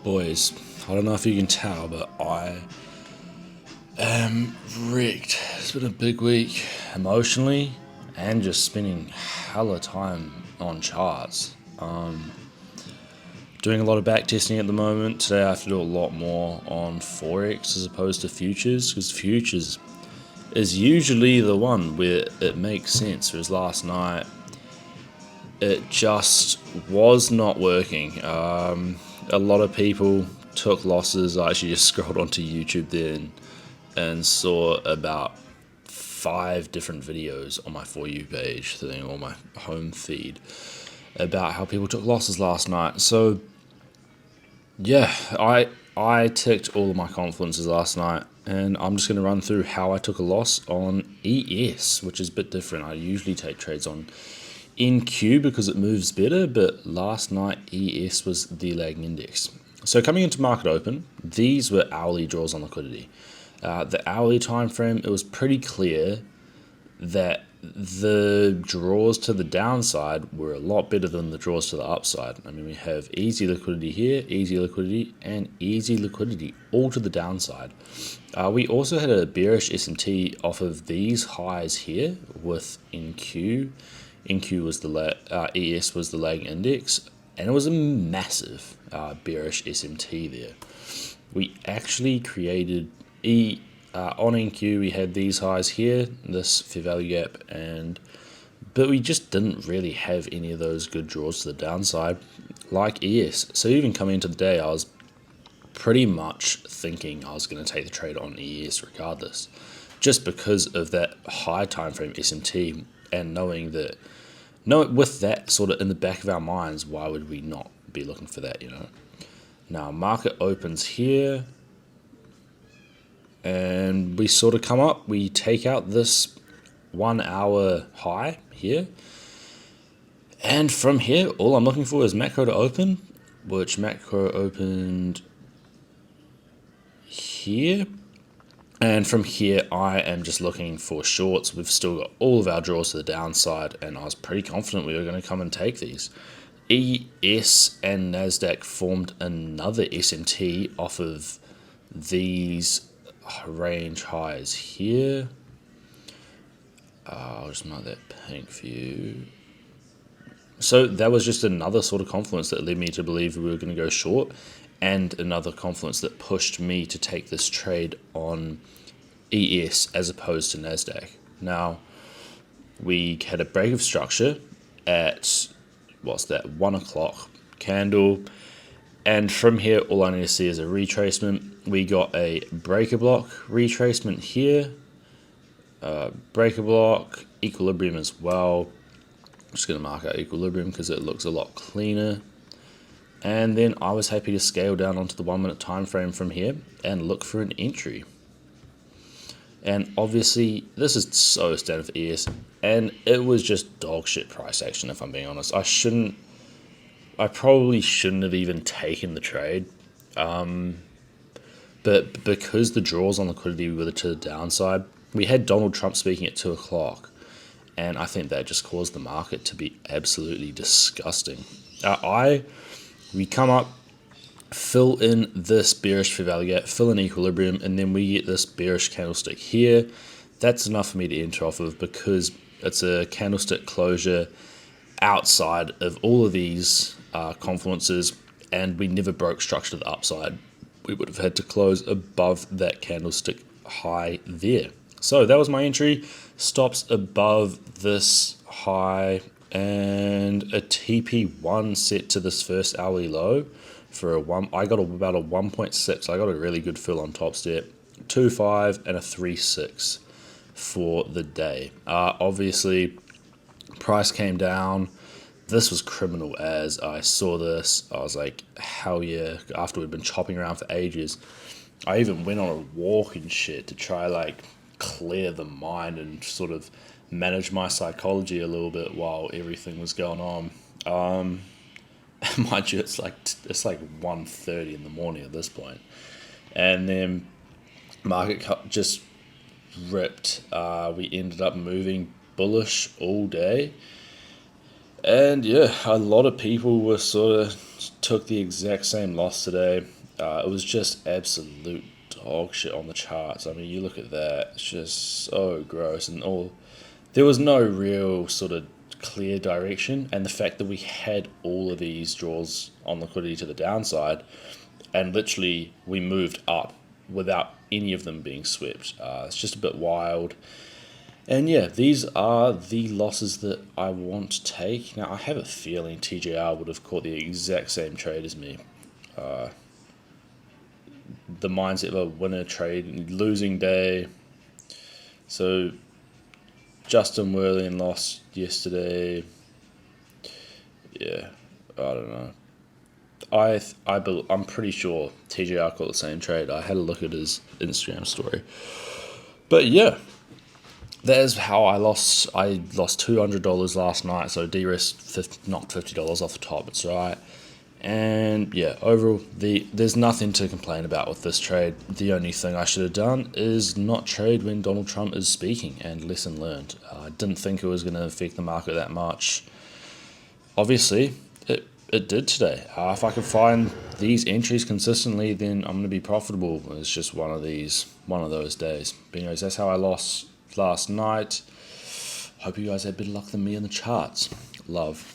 Boys, I don't know if you can tell, but I am wrecked. It's been a big week emotionally and just spending hella time on charts. Doing a lot of back testing at the moment. Today I have to do a lot more on Forex as opposed to futures, because futures is usually the one where it makes sense. Whereas last night it just was not working. A lot of people took losses. I actually just scrolled onto YouTube then and saw about 5 different videos on my For You page thing, or my home feed, about how people took losses last night. So yeah, I ticked all of my confidences last night, and I'm just going to run through how I took a loss on ES, which is a bit different. I usually take trades on NQ because it moves better, but last night ES was the lagging index. So coming into market open, these were hourly draws on liquidity. The hourly time frame, it was pretty clear that the draws to the downside were a lot better than the draws to the upside. I mean, we have easy liquidity here, easy liquidity, and easy liquidity all to the downside. We also had a bearish S&T off of these highs here with NQ. NQ was ES was the lagging index, and it was a massive bearish SMT there. We actually created on NQ. We had these highs here, this fair value gap, but we just didn't really have any of those good draws to the downside like ES. So even coming into the day, I was pretty much thinking I was going to take the trade on ES regardless, just because of that high time frame SMT, and knowing with that sort of in the back of our minds, why would we not be looking for that, Now market opens here, and we sort of come up, we take out this 1 hour high here, and from here all I'm looking for is macro to open, which macro opened here, and from here I am just looking for shorts. We've still got all of our draws to the downside, and I was pretty confident we were going to come and take these. ES and NASDAQ formed another SMT off of these range highs here. I'll just mark that pink for you. So that was just another sort of confluence that led me to believe we were going to go short, and another confluence that pushed me to take this trade on ES as opposed to NASDAQ. Now, we had a break of structure at, 1 o'clock candle, and from here all I need to see is a retracement. We got a breaker block retracement here, breaker block, equilibrium as well. I'm just going to mark out equilibrium because it looks a lot cleaner. And then I was happy to scale down onto the 1 minute time frame from here and look for an entry. And obviously this is so standard for ES, and it was just dog shit price action, if I'm being honest. I probably shouldn't have even taken the trade. But because the draws on liquidity were to the downside, we had Donald Trump speaking at 2 o'clock, and I think that just caused the market to be absolutely disgusting. We come up, fill in this bearish fair value gap, fill in equilibrium, and then we get this bearish candlestick here. That's enough for me to enter off of, because it's a candlestick closure outside of all of these confluences, and we never broke structure to the upside. We would have had to close above that candlestick high there. So that was my entry. Stops above this high, and a TP1 set to this first hourly low for a 1. I got about a 1.6. I got a really good fill on top step. 2.5 and a 3.6 for the day. Obviously, price came down. This was criminal. As I saw this, I was like, hell yeah. After we'd been chopping around for ages, I even went on a walk and shit to try clear the mind and sort of manage my psychology a little bit while everything was going on. Mind you, it's like 1:30 in the morning at this point, and then market just ripped. We ended up moving bullish all day, and yeah, a lot of people were sort of took the exact same loss today. It was just absolute dog shit on the charts. I mean, you look at that, it's just so gross, and all there was no real sort of clear direction, and the fact that we had all of these draws on liquidity to the downside, and literally we moved up without any of them being swept. It's just a bit wild. And yeah, these are the losses that I want to take. Now, I have a feeling TJR would have caught the exact same trade as me. The mindset of a winner trade, losing day. So, Justin Worthing lost yesterday. Yeah, I don't know. I'm pretty sure TJR caught the same trade. I had a look at his Instagram story. But yeah, that is how I lost. I lost $200 last night, so de-risked knocked $50 off the top. It's right. And yeah, overall, there's nothing to complain about with this trade. The only thing I should have done is not trade when Donald Trump is speaking, and lesson learned. I didn't think it was going to affect the market that much. Obviously, it did today. If I can find these entries consistently, then I'm going to be profitable. It's just one of those days. But anyways, that's how I lost last night. Hope you guys had better luck than me in the charts. Love.